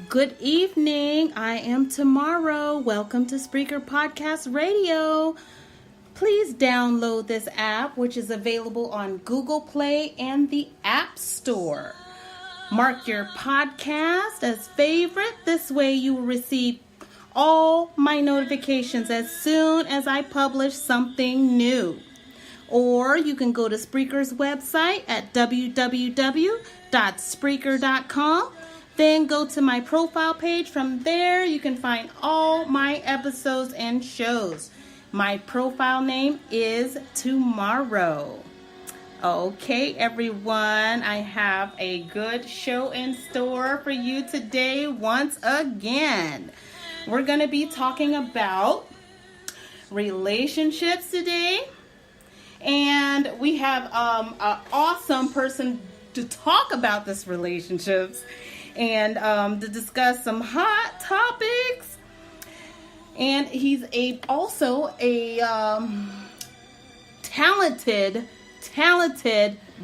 Good evening. I am Tomorrow. Welcome to Spreaker Podcast Radio. Please download this app, which is available on Google Play and the App Store. Mark your podcast as favorite. This way you will receive all my notifications as soon as I publish something new. Or you can go to Spreaker's website at www.spreaker.com. Then go to my profile page. From there, you can find all my episodes and shows. My profile name is Tomorrow. Okay, everyone, I have a good show in store for you today once again. We're going to be talking about relationships today. And we have an awesome person to talk about this relationships and to discuss some hot topics. And he's also a talented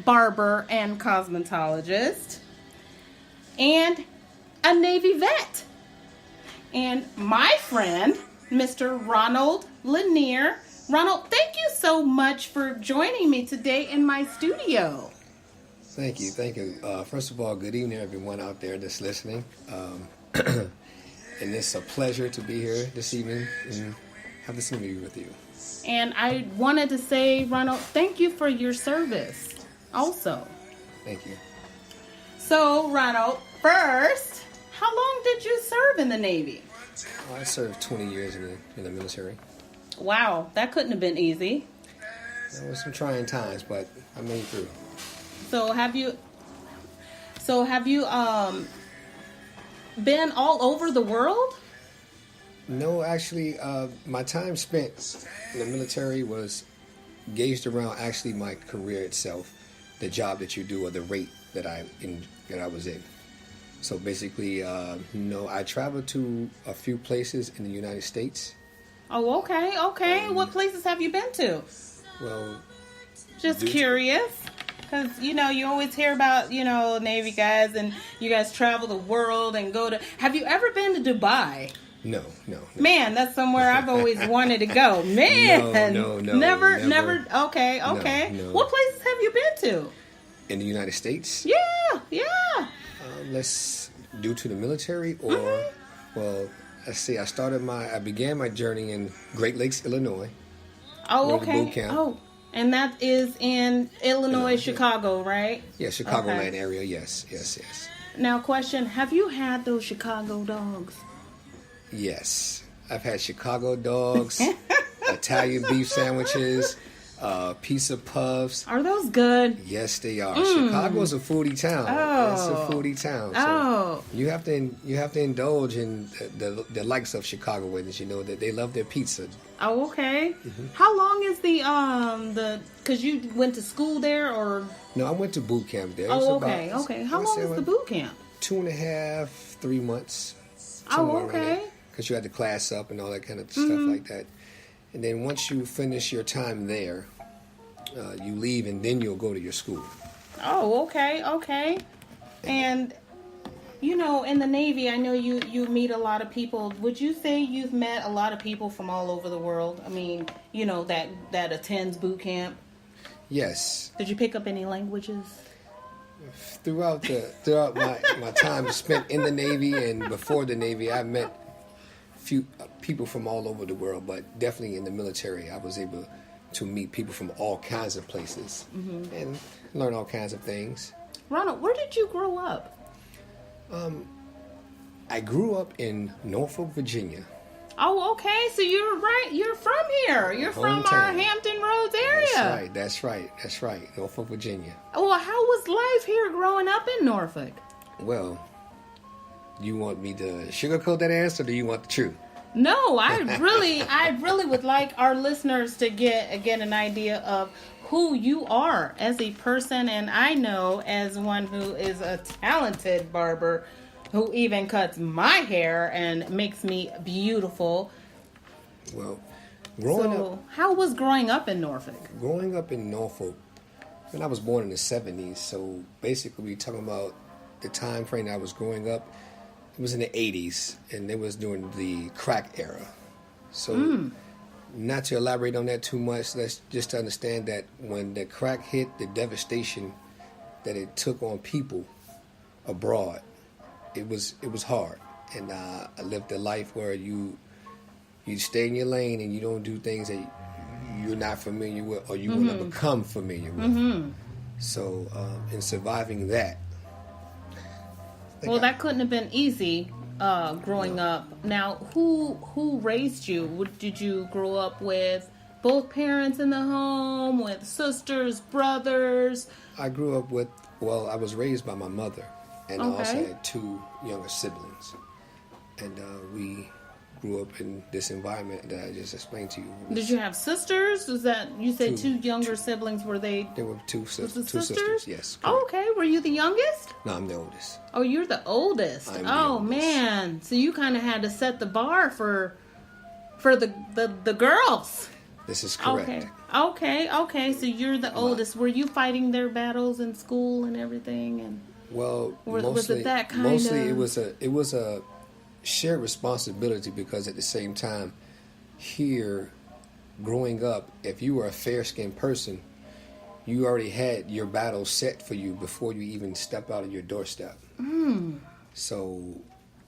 barber and cosmetologist and a Navy vet. And my friend, Mr. Ronald Lanier. Ronald, thank you so much for joining me today in my studio. Thank you. First of all, good evening, everyone out there that's listening. And it's a pleasure to be here this evening and have this interview with you. And I wanted to say, Ronald, thank you for your service also. Thank you. So, Ronald, first, how long did you serve in the Navy? I served 20 years in the military. Wow, that couldn't have been easy. There was some trying times, but I made it through. So have you been all over the world? No, actually, my time spent in the military was gauged around actually my career itself, the job that you do, or the rate that I was in. So basically, no, I traveled to a few places in the United States. Oh, okay. What places have you been to? Well, just curious. Because, you always hear about, Navy guys and you guys travel the world and go to... Have you ever been to Dubai? No. Man, that's somewhere I've always wanted to go. Man. No. Never. Okay. No. What places have you been to? In the United States? Yeah. Let's due to the military or, well, let's see. I began my journey in Great Lakes, Illinois. Oh, okay. Boot camp. Oh, and that is in Illinois, Chicago, right? Yeah, Chicagoland area. Yes. Now, question: have you had those Chicago dogs? Yes, I've had Chicago dogs, Italian beef sandwiches, pizza puffs. Are those good? Yes, they are. Chicago's a foodie town. Oh. It's a foodie town. So you have to indulge in the likes of Chicagoans. You know that they love their pizza. Oh, okay. Mm-hmm. How long is the because you went to school there or? No, I went to boot camp there. Oh, okay. How long is the boot camp? 2.5, 3 months. Oh, okay. Because you had to class up and all that kind of stuff like that. And then once you finish your time there, you leave and then you'll go to your school. Oh, okay. And, in the Navy, I know you meet a lot of people. Would you say you've met a lot of people from all over the world? I mean, that attends boot camp? Yes. Did you pick up any languages? Throughout my time spent in the Navy and before the Navy, I met few people from all over the world, but definitely in the military, I was able to meet people from all kinds of places and learn all kinds of things. Ronald, where did you grow up? I grew up in Norfolk, Virginia. Oh, okay. So you're from here. You're from our Hampton Roads area. That's right. Norfolk, Virginia. Well, how was life here growing up in Norfolk? Well, you want me to sugarcoat that answer, or do you want the truth? No, I really would like our listeners to get an idea of who you are as a person, and I know as one who is a talented barber who even cuts my hair and makes me beautiful. Well, how was growing up in Norfolk? Growing up in Norfolk, and I was born in the 70s, so basically we're talking about the time frame I was growing up. it was in the 80s, and it was during the crack era. So, not to elaborate on that too much, let's just understand that when the crack hit, the devastation that it took on people abroad, it was hard. And I lived a life where you stay in your lane and you don't do things that you're not familiar with or you want to become familiar with. So, in surviving that. Well, that couldn't have been easy growing up. Now, who raised you? Did you grow up with both parents in the home, with sisters, brothers? I grew up with, I was raised by my mother, and I also had 2 younger siblings. And we grew up in this environment that I just explained to you. Did you have sisters? Was that, you said 2 younger siblings, were they? There were two sisters, yes. Correct. Oh, okay, were you the youngest? No, I'm the oldest. Oh, you're the oldest. I'm the oldest. Man, so you kind of had to set the bar for the girls. This is correct. Okay, so you're the oldest. Were you fighting their battles in school and everything? And was it that kind mostly of... it was a shared responsibility, because at the same time, here, growing up, if you were a fair-skinned person, you already had your battle set for you before you even step out of your doorstep. So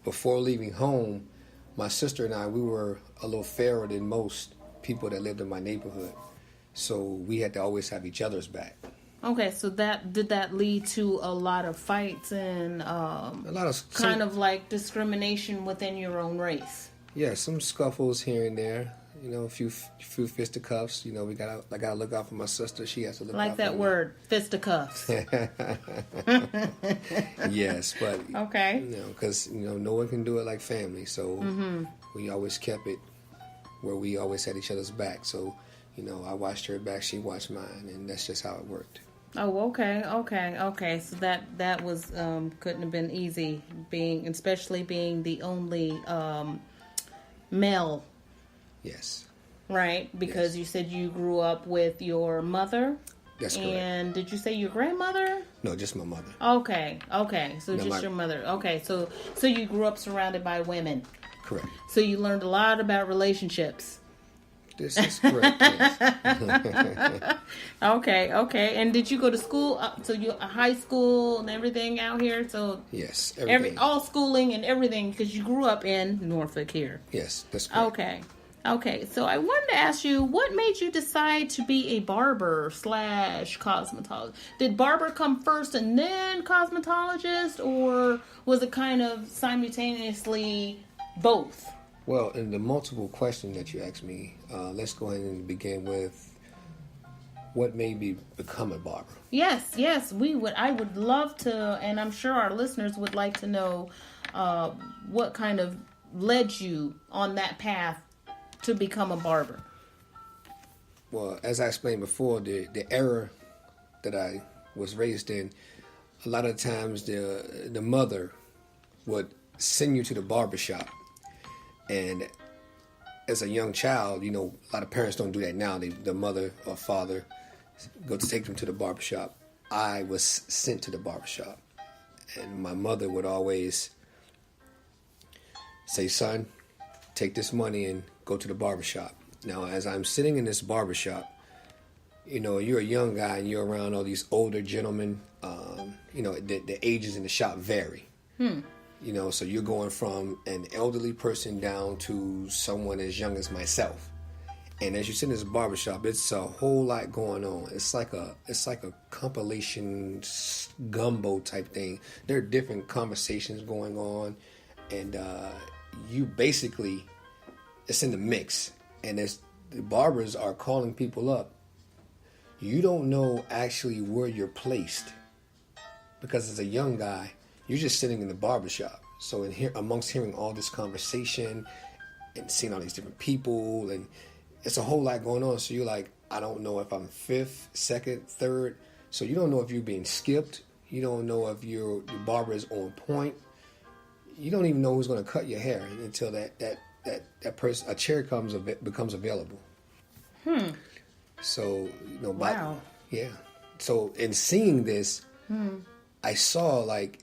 before leaving home, my sister and I, we were a little fairer than most people that lived in my neighborhood. So we had to always have each other's back. Okay, so did that lead to a lot of fights and a lot of kind of like discrimination within your own race? Yeah, some scuffles here and there. You know, a few fisticuffs. You know, I gotta look out for my sister. She has to look out for me. Like that word, fisticuffs. Yes, but okay. You know, because no one can do it like family. So we always kept it where we always had each other's back. So I watched her back, she watched mine, and that's just how it worked. Oh, okay. So that was couldn't have been easy, especially being the only male. Yes. Right, because you said you grew up with your mother. That's correct. And did you say your grandmother? No, just my mother. Okay. So just your mother. Okay. So you grew up surrounded by women. Correct. So you learned a lot about relationships. This is correct. Yes. Okay. And did you go to school? So you high school and everything out here? So yes, everything. All schooling and everything, because you grew up in Norfolk here. Yes, that's correct. Okay. So I wanted to ask you, what made you decide to be a barber / cosmetologist? Did barber come first and then cosmetologist, or was it kind of simultaneously both? Well, in the multiple question that you asked me, let's go ahead and begin with what made me become a barber. Yes, we would. I would love to, and I'm sure our listeners would like to know what kind of led you on that path to become a barber. Well, as I explained before, the era that I was raised in, a lot of times the mother would send you to the barbershop. And as a young child, a lot of parents don't do that now. The mother or father go to take them to the barbershop. I was sent to the barbershop. And my mother would always say, son, take this money and go to the barbershop. Now, as I'm sitting in this barbershop, you're a young guy and you're around all these older gentlemen. The ages in the shop vary. So you're going from an elderly person down to someone as young as myself. And as you sit in this barbershop, it's a whole lot going on. It's like a compilation gumbo type thing. There are different conversations going on, and you basically, it's in the mix. And as the barbers are calling people up, you don't know actually where you're placed, because as a young guy, you're just sitting in the barbershop. So amongst hearing all this conversation and seeing all these different people, and it's a whole lot going on. So you're like, I don't know if I'm fifth, second, third. So you don't know if you're being skipped. You don't know if your barber is on point. You don't even know who's going to cut your hair until that person, a chair becomes available. So wow. Yeah. So in seeing this, I saw like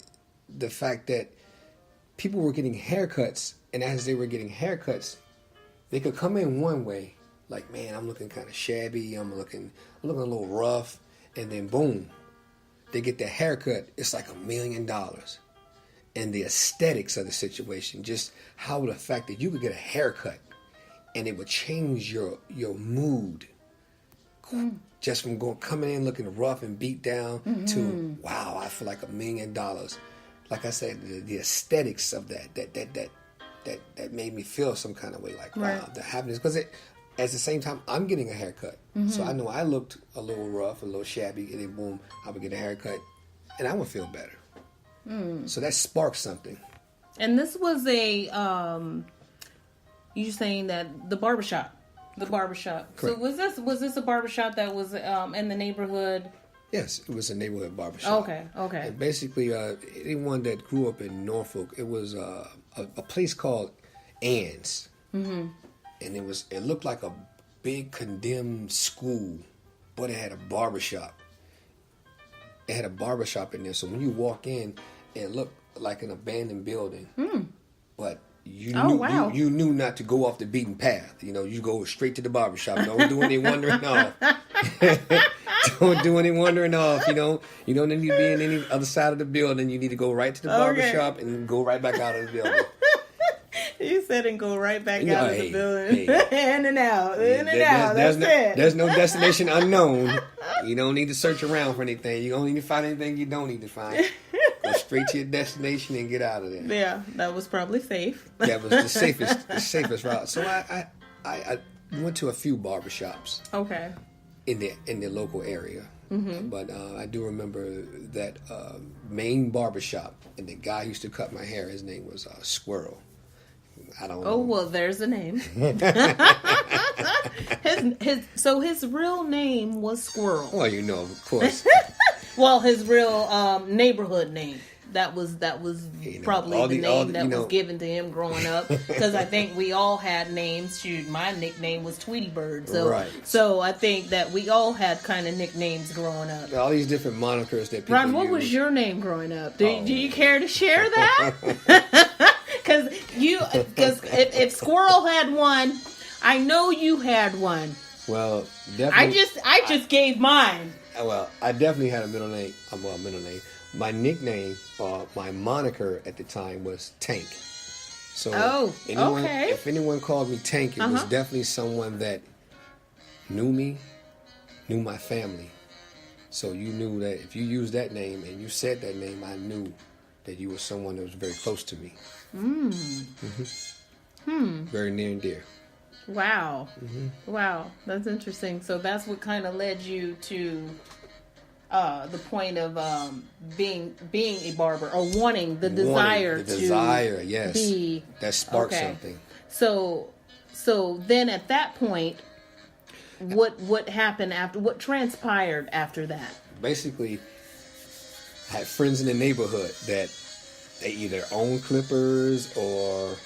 the fact that people were getting haircuts, and as they were getting haircuts, they could come in one way, like, man, I'm looking kind of shabby, I'm looking a little rough, and then boom, they get the haircut. It's like $1 million. And the aesthetics of the situation, just how the fact that you could get a haircut and it would change your mood, just from coming in looking rough and beat down to, wow, I feel like $1 million. Like I said, the aesthetics of that made me feel some kind of way, like, wow, the happiness. Because at the same time, I'm getting a haircut. So I know I looked a little rough, a little shabby, and then boom, I would get a haircut, and I would feel better. So that sparked something. And this was you saying that the barbershop. Correct. So was this a barbershop that was in the neighborhood? Yes, it was a neighborhood barbershop. Okay. And basically, anyone that grew up in Norfolk, it was a place called Ann's. And it looked like a big condemned school, but it had a barbershop. It had a barbershop in there, so when you walk in, it looked like an abandoned building. But you knew not to go off the beaten path. You know, you go straight to the barbershop. Don't do any wandering off. Don't do any wandering off. You know, you don't need to be in any other side of the building. You need to go right to the barbershop and go right back out of the building. You said and go right back out of the building. In and out. That's it. There's no destination unknown. You don't need to search around for anything. You don't need to find anything you don't need to find. Go straight to your destination and get out of there. Yeah, that was probably safe. That was the safest route. So I went to a few barbershops. Okay. In the local area. But I do remember that main barbershop, and the guy who used to cut my hair, his name was Squirrel. I don't know. Oh, well, there's a name. his real name was Squirrel. Well, you know, of course. Well, his real neighborhood name. That was probably the name that was given to him growing up. Because I think we all had names. Shoot, my nickname was Tweety Bird. So I think that we all had kind of nicknames growing up. All these different monikers that people Ron, what was your name growing up? Do you care to share that? Because if Squirrel had one, I know you had one. Well, definitely. I just gave mine. Well, I definitely had a middle name. My nickname, my moniker at the time was Tank. So, if anyone called me Tank, it was definitely someone that knew me, knew my family. So you knew that if you used that name and you said that name, I knew that you were someone that was very close to me. Very near and dear. Wow. Wow, that's interesting. So that's what kind of led you to the point of being a barber, or wanting the desire yes, be that sparked something. So then at that point, what happened after? What transpired after that? Basically, I had friends in the neighborhood that they either owned clippers, or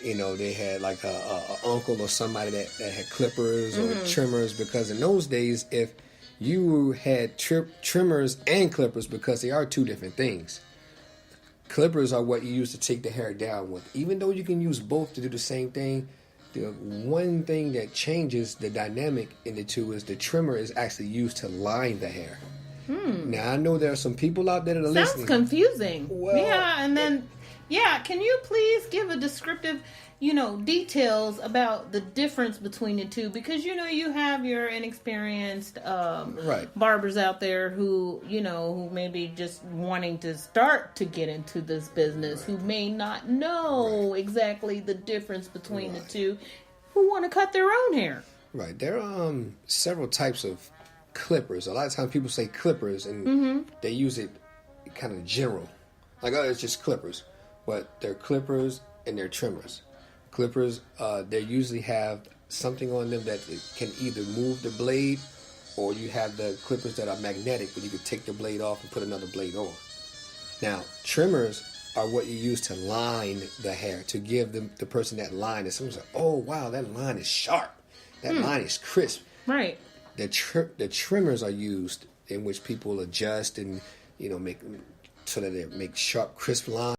they had like a uncle or somebody that had clippers or trimmers, because in those days, if you had trimmers and clippers, because they are two different things. Clippers are what you use to take the hair down with. Even though you can use both to do the same thing, the one thing that changes the dynamic in the two is the trimmer is actually used to line the hair. Now, I know there are some people out there that are listening. Sounds confusing. Well, can you please give a descriptive, details about the difference between the two? Because, you have your inexperienced barbers out there who may be just wanting to start to get into this business, who may not know exactly the difference between the two, who want to cut their own hair. Right. There are several types of clippers. A lot of times people say clippers, and they use it kind of general. Like, it's just clippers. But they're clippers and they're trimmers. Clippers, they usually have something on them that can either move the blade, or you have the clippers that are magnetic, but you can take the blade off and put another blade on. Now, trimmers are what you use to line the hair, to give the person that line. And someone's like, oh, wow, that line is sharp. That line is crisp. Right. The trimmers are used in which people adjust and, make so that they make sharp, crisp lines.